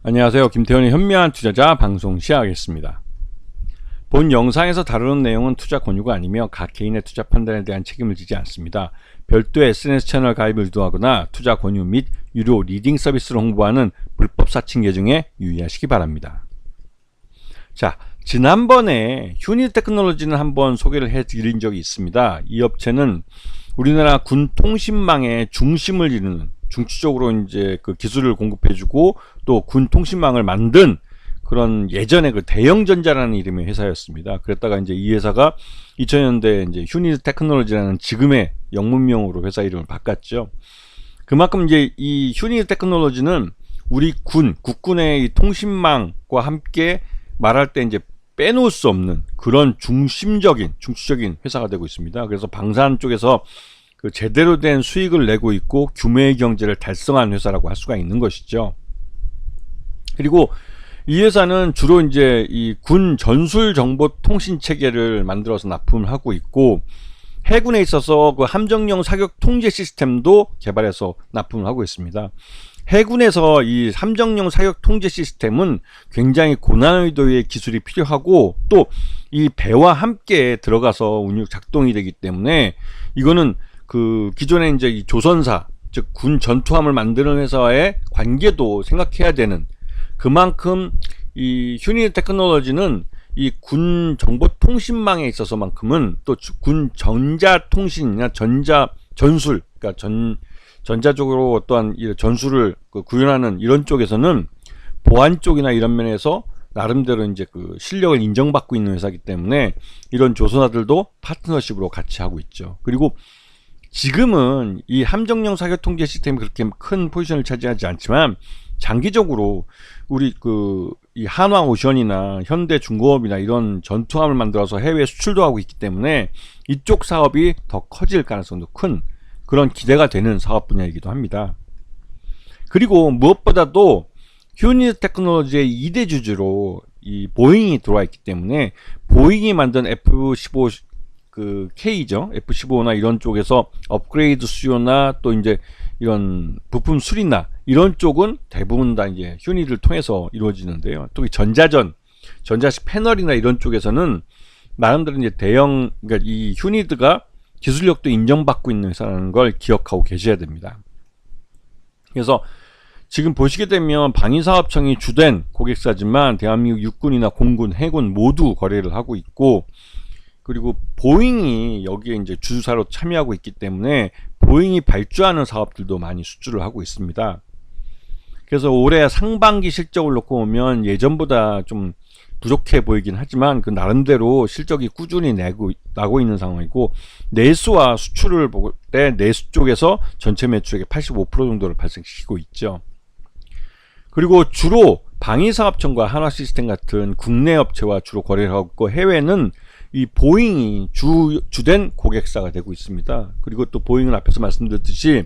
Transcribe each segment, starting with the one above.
안녕하세요. 김태현의 현명한 투자자 방송 시작하겠습니다. 본 영상에서 다루는 내용은 투자 권유가 아니며 각 개인의 투자 판단에 대한 책임을 지지 않습니다. 별도의 SNS 채널 가입을 유도하거나 투자 권유 및 유료 리딩 서비스를 홍보하는 불법 사칭 계정에 유의하시기 바랍니다. 자, 지난번에 휴니테크놀로지는 한번 소개를 해드린 적이 있습니다. 이 업체는 우리나라 군 통신망의 중심을 이루는, 중추적으로 이제 그 기술을 공급해주고 또 군 통신망을 만든 그런 예전에 그 대영전자라는 이름의 회사였습니다. 그랬다가 이제 이 회사가 2000년대 이제 휴니테크놀로지라는 지금의 영문명으로 회사 이름을 바꿨죠. 그만큼 이제 이 휴니테크놀로지는 우리 국군의 이 통신망과 함께 말할 때 이제 빼놓을 수 없는 그런 중추적인 회사가 되고 있습니다. 그래서 방산 쪽에서 그 제대로 된 수익을 내고 있고 규모의 경제를 달성한 회사라고 할 수가 있는 것이죠. 그리고 이 회사는 주로 이제 이 군 전술 정보 통신 체계를 만들어서 납품을 하고 있고, 해군에 있어서 그 함정용 사격 통제 시스템도 개발해서 납품을 하고 있습니다. 해군에서 이 함정용 사격 통제 시스템은 굉장히 고난이도의 기술이 필요하고 또 이 배와 함께 들어가서 운영 작동이 되기 때문에 이거는 그 기존에 이제 이 조선사, 즉 군 전투함을 만드는 회사와의 관계도 생각해야 되는, 그만큼 이 휴니테크놀로지는 이 군 정보 통신망에 있어서만큼은 또 군 전자통신이나 전술, 그러니까 전자적으로 어떠한 전술을 구현하는 이런 쪽에서는 보안 쪽이나 이런 면에서 나름대로 이제 그 실력을 인정받고 있는 회사이기 때문에 이런 조선사들도 파트너십으로 같이 하고 있죠. 그리고 지금은 이 함정용 사격 통제 시스템이 그렇게 큰 포지션을 차지하지 않지만 장기적으로 우리 이 한화오션이나 현대중공업이나 이런 전투함을 만들어서 해외 수출도 하고 있기 때문에 이쪽 사업이 더 커질 가능성도 큰 그런 기대가 되는 사업 분야이기도 합니다. 그리고 무엇보다도 휴니테크놀로지의 2대 주주로 이 보잉이 들어와 있기 때문에 보잉이 만든 F-15 그 K죠. F-15나 이런 쪽에서 업그레이드 수요나 또 이제 이런 부품 수리나 이런 쪽은 대부분 다 이제 휴니를 통해서 이루어지는데요. 또 이 전자식 패널이나 이런 쪽에서는 나름대로 이제 그러니까 이 휴니드가 기술력도 인정받고 있는 회사라는 걸 기억하고 계셔야 됩니다. 그래서 지금 보시게 되면 방위사업청이 주된 고객사지만 대한민국 육군이나 공군, 해군 모두 거래를 하고 있고, 그리고 보잉이 여기에 이제 주주사로 참여하고 있기 때문에 보잉이 발주하는 사업들도 많이 수주를 하고 있습니다. 그래서 올해 상반기 실적을 놓고 보면 예전보다 좀 부족해 보이긴 하지만 그 나름대로 실적이 꾸준히 나고 있는 상황이고, 내수와 수출을 볼 때 내수 쪽에서 전체 매출액의 85% 정도를 발생시키고 있죠. 그리고 주로 방위사업청과 한화시스템 같은 국내 업체와 주로 거래를 하고 있고, 해외는 이 보잉이 주된 고객사가 되고 있습니다. 그리고 또 보잉은 앞에서 말씀드렸듯이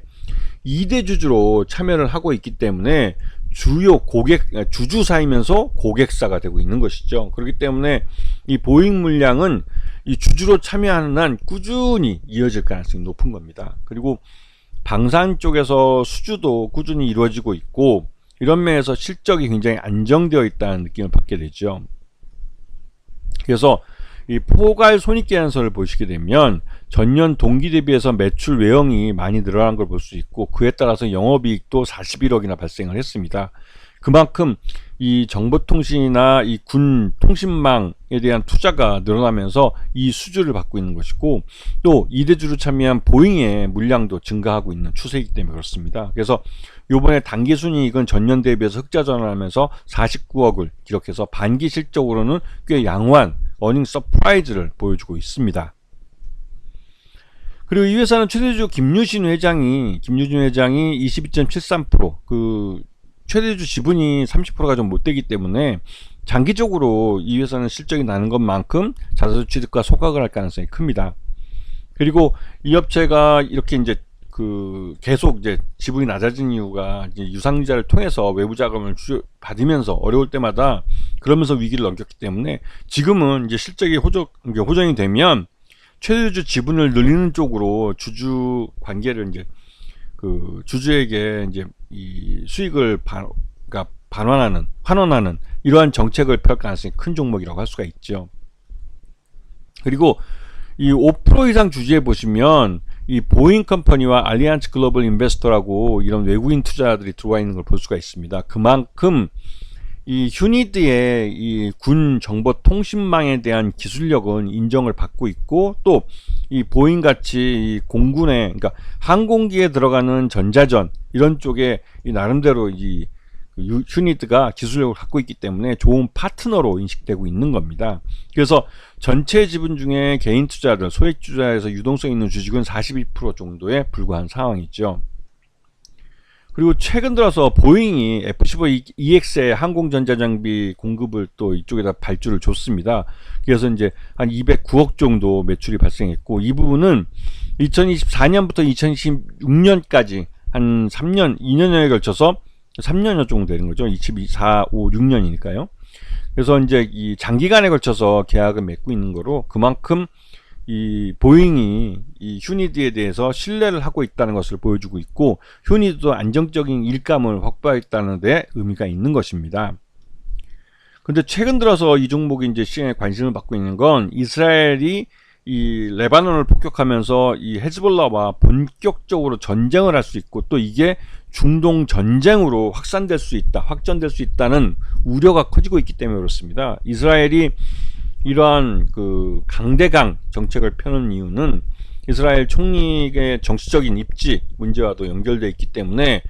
2대 주주로 참여를 하고 있기 때문에 주요 주주사이면서 고객사가 되고 있는 것이죠. 그렇기 때문에 이 보잉 물량은 이 주주로 참여하는 한 꾸준히 이어질 가능성이 높은 겁니다. 그리고 방산 쪽에서 수주도 꾸준히 이루어지고 있고, 이런 면에서 실적이 굉장히 안정되어 있다는 느낌을 받게 되죠. 그래서 이 포괄 손익계산서를 보시게 되면 전년 동기 대비해서 매출 외형이 많이 늘어난 걸 볼 수 있고, 그에 따라서 영업이익도 41억이나 발생을 했습니다. 그만큼 이 정보통신이나 이 군 통신망에 대한 투자가 늘어나면서 이 수주를 받고 있는 것이고, 또 2대주로 참여한 보잉의 물량도 증가하고 있는 추세이기 때문에 그렇습니다. 그래서 요번에 당기순이익은 전년 대비해서 흑자 전환하면서 49억을 기록해서 반기 실적으로는 꽤 양호한 어닝 서프라이즈를 보여주고 있습니다. 그리고 이 회사는 최대주 김유진 회장이 22.73%, 그 최대주 지분이 30%가 좀 못 되기 때문에 장기적으로 이 회사는 실적이 나는 것만큼 자사주 취득과 소각을 할 가능성이 큽니다. 그리고 이 업체가 이렇게 이제 계속 이제 지분이 낮아진 이유가 이제 유상자를 통해서 외부 자금을 받으면서 어려울 때마다 그러면서 위기를 넘겼기 때문에 지금은 이제 실적이 호전이 되면 최대주 지분을 늘리는 쪽으로 주주 관계를 이제 그 주주에게 이제 이 수익을 환원하는 이러한 정책을 펼 가능성이 큰 종목이라고 할 수가 있죠. 그리고 이 5% 이상 주지에 보시면 이 보잉 컴퍼니와 알리안츠 글로벌 인베스터라고 이런 외국인 투자들이 들어와 있는 걸 볼 수가 있습니다. 그만큼 이 휴니드의 이 군 정보 통신망에 대한 기술력은 인정을 받고 있고, 또 이 보잉 같이 이 공군에, 그러니까 항공기에 들어가는 전자전 이런 쪽에 이 나름대로 이 휴니드가 기술력을 갖고 있기 때문에 좋은 파트너로 인식되고 있는 겁니다. 그래서 전체 지분 중에 개인 투자들, 소액 투자에서 유동성 있는 주식은 42% 정도에 불과한 상황이죠. 그리고 최근 들어서 보잉이 F-15EX의 항공전자장비 공급을 또 이쪽에다 발주를 줬습니다. 그래서 이제 한 209억 정도 매출이 발생했고, 이 부분은 2024년부터 2026년까지 한 3년, 2년여에 걸쳐서 3년여 정도 되는 거죠. 24, 5, 6년이니까요. 그래서 이제 이 장기간에 걸쳐서 계약을 맺고 있는 거로 그만큼 이 보잉이 이 휴니드에 대해서 신뢰를 하고 있다는 것을 보여주고 있고, 휴니드도 안정적인 일감을 확보했다는 데 의미가 있는 것입니다. 근데 최근 들어서 이 종목이 이제 시장에 관심을 받고 있는 건, 이스라엘이 이 레바논을 폭격하면서 이 헤즈볼라와 본격적으로 전쟁을 할 수 있고, 또 이게 중동 전쟁으로 확전될 수 있다는 우려가 커지고 있기 때문에 그렇습니다. 이스라엘이 이러한 그 강대강 정책을 펴는 이유는 이스라엘 총리의 정치적인 입지 문제와도 연결되어 있기 때문에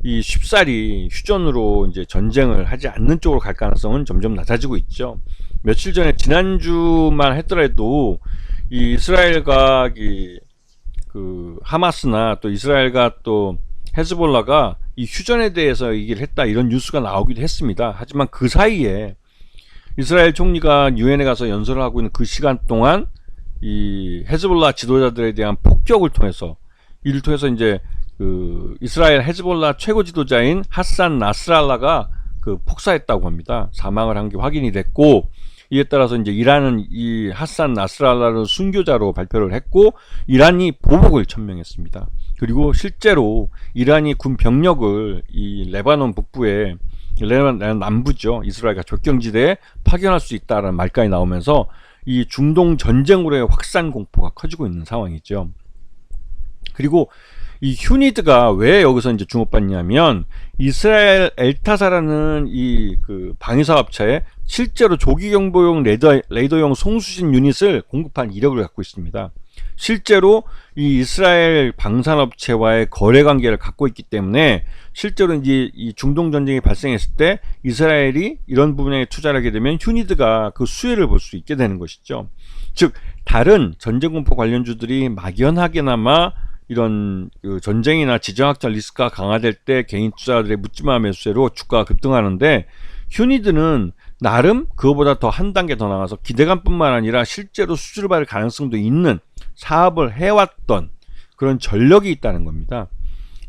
이 쉽사리 휴전으로 이제 전쟁을 하지 않는 쪽으로 갈 가능성은 점점 낮아지고 있죠. 며칠 전에 지난주만 했더라도 이 이스라엘과 그 하마스나 또 이스라엘과 또 헤즈볼라가 이 휴전에 대해서 얘기를 했다, 이런 뉴스가 나오기도 했습니다. 하지만 그 사이에 이스라엘 총리가 유엔에 가서 연설을 하고 있는 그 시간 동안 이 헤즈볼라 지도자들에 대한 폭격을 통해서, 이를 통해서 이제 그 이스라엘 헤즈볼라 최고 지도자인 하산 나스랄라가 그 폭사했다고 합니다. 사망을 한 게 확인이 됐고, 이에 따라서 이제 이란은 이 하산 나스랄라를 순교자로 발표를 했고, 이란이 보복을 천명했습니다. 그리고 실제로 이란이 군 병력을 이 레바논 북부에, 레바논 남부죠, 이스라엘과 접경지대에 파견할 수 있다라는 말까지 나오면서 이 중동 전쟁으로의 확산 공포가 커지고 있는 상황이죠. 그리고 이 휴니드가 왜 여기서 이제 주목받냐면, 이스라엘 엘타사라는 이 그 방위사업체에 실제로 조기 경보용 레이더용 송수신 유닛을 공급한 이력을 갖고 있습니다. 실제로 이 이스라엘 방산업체와의 거래 관계를 갖고 있기 때문에, 실제로 이제 이 중동 전쟁이 발생했을 때 이스라엘이 이런 부분에 투자를 하게 되면 휴니드가 그 수혜를 볼 수 있게 되는 것이죠. 즉, 다른 전쟁 공포 관련주들이 막연하게나마 이런 그 전쟁이나 지정학적 리스크가 강화될 때 개인 투자들의 묻지마 매수세로 주가가 급등하는데, 휴니드는 나름 그거보다 더 한 단계 더 나가서 기대감뿐만 아니라 실제로 수주를 받을 가능성도 있는 사업을 해왔던 그런 전력이 있다는 겁니다.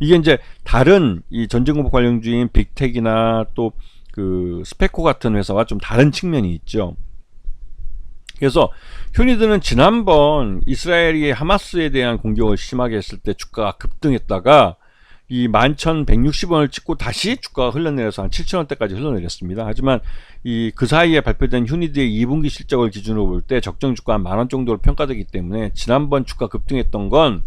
이게 이제 다른 이 전쟁공포 관련주인 빅텍이나 또 그 스페코 같은 회사와 좀 다른 측면이 있죠. 그래서 휴니드는 지난번 이스라엘이 하마스에 대한 공격을 심하게 했을 때 주가가 급등했다가 이 11,160원을 찍고 다시 주가가 흘러내려서 한 7,000원대까지 흘러내렸습니다. 하지만 이 그 사이에 발표된 휴니드의 2분기 실적을 기준으로 볼 때 적정 주가 한 만원 정도로 평가되기 때문에, 지난번 주가 급등했던 건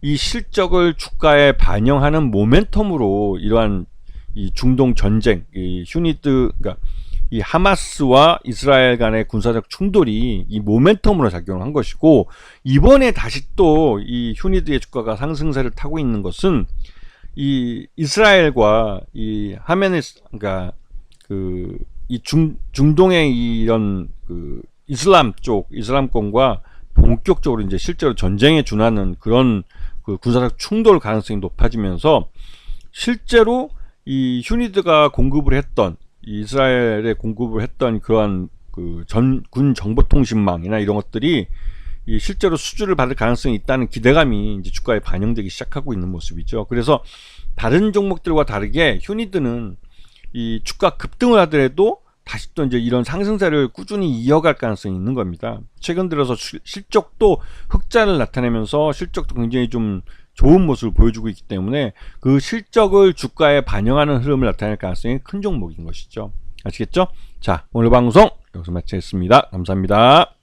이 실적을 주가에 반영하는 모멘텀으로 이러한 이 중동 전쟁, 이 휴니드, 그러니까 이 하마스와 이스라엘 간의 군사적 충돌이 이 모멘텀으로 작용을 한 것이고, 이번에 다시 또 이 휴니드의 주가가 상승세를 타고 있는 것은 이 이스라엘과 이 하메네스, 그러니까 그 이 중동의 이런 그 이슬람권과 본격적으로 이제 실제로 전쟁에 준하는 그런 그 군사적 충돌 가능성이 높아지면서, 실제로 이 휴니드가 공급을 했던, 이스라엘에 공급을 했던 그러한 그 군 정보통신망이나 이런 것들이 이 실제로 수주를 받을 가능성이 있다는 기대감이 이제 주가에 반영되기 시작하고 있는 모습이죠. 그래서 다른 종목들과 다르게 휴니드는 이 주가 급등을 하더라도 다시 또 이제 이런 상승세를 꾸준히 이어갈 가능성이 있는 겁니다. 최근 들어서 실적도 흑자를 나타내면서 실적도 굉장히 좀 좋은 모습을 보여주고 있기 때문에 그 실적을 주가에 반영하는 흐름을 나타낼 가능성이 큰 종목인 것이죠. 아시겠죠? 자, 오늘 방송 여기서 마치겠습니다. 감사합니다.